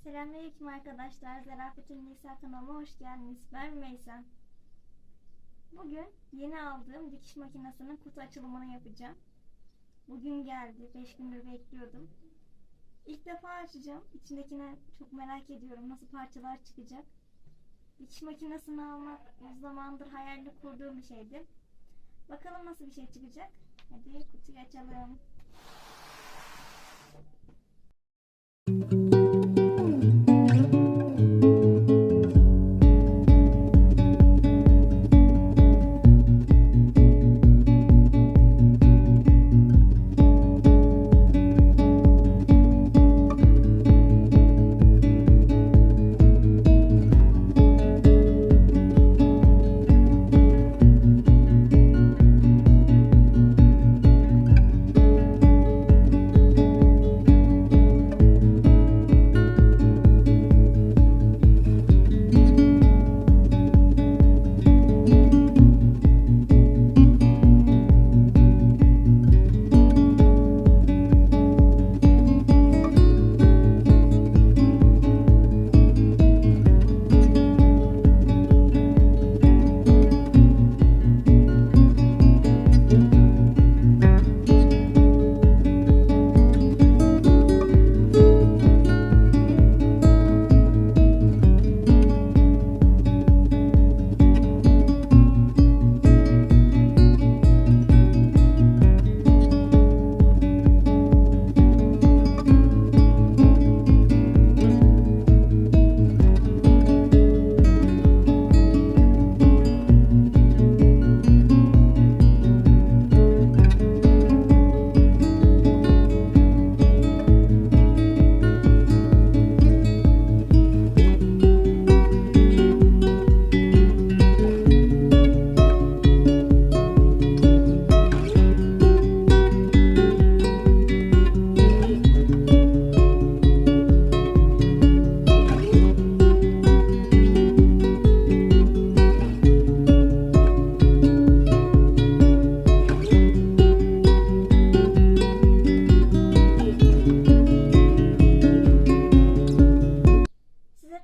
Selamün arkadaşlar. Zarafetül Nisa kanalıma hoş geldiniz. Ben Meysen. Bugün yeni aldığım dikiş makinesinin kutu açılımını yapacağım. Bugün geldi. 5 gündür bekliyordum. İlk defa açacağım. İçindekine çok merak ediyorum. Nasıl parçalar çıkacak. Dikiş makinesini almak o zamandır hayalini kurduğum bir şeydi. Bakalım nasıl bir şey çıkacak. Hadi kutuyu açalım.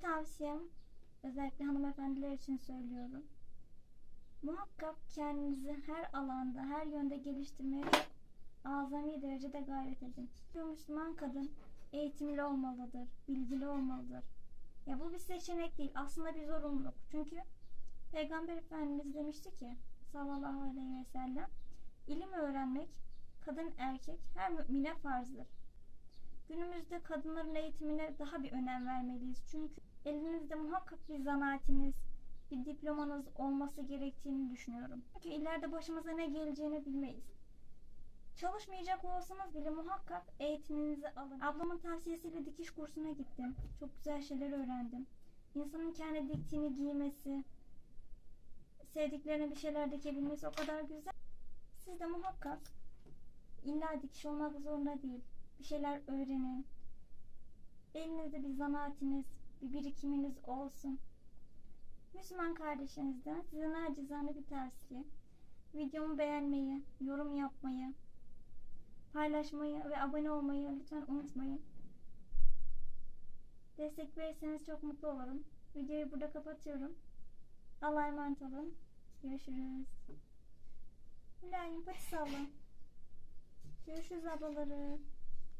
Tavsiyem, özellikle hanımefendiler için söylüyorum. Muhakkak kendinizi her alanda, her yönde geliştirmeye azami derecede gayret edin. Bir Müslüman kadın eğitimli olmalıdır, bilgili olmalıdır. Ya bu bir seçenek değil, aslında bir zorunluluk. Çünkü Peygamber Efendimiz demişti ki sallallahu aleyhi ve sellem, ilim öğrenmek kadın erkek her mümine farzdır. Günümüzde kadınların eğitimine daha bir önem vermeliyiz. Çünkü elinizde muhakkak bir zanaatiniz, bir diplomanız olması gerektiğini düşünüyorum. Çünkü ileride başımıza ne geleceğini bilmeyiz. Çalışmayacak olsanız bile muhakkak eğitiminizi alın. Ablamın tavsiyesiyle dikiş kursuna gittim. Çok güzel şeyler öğrendim. İnsanın kendi diktiğini giymesi, sevdiklerine bir şeyler dikebilmesi o kadar güzel. Siz de muhakkak illa dikiş olmak zorunda değil. Bir şeyler öğrenin. Elinizde bir zanaatiniz, bir birikiminiz olsun. Müslüman kardeşinizden size nacizane bir tavsiye. Videomu beğenmeyi, yorum yapmayı, paylaşmayı ve abone olmayı lütfen unutmayın. Destek verirseniz çok mutlu olurum. Videoyu burada kapatıyorum. Allah'a emanet olun. Görüşürüz. Mülayim pati salla. Görüşürüz ablaları.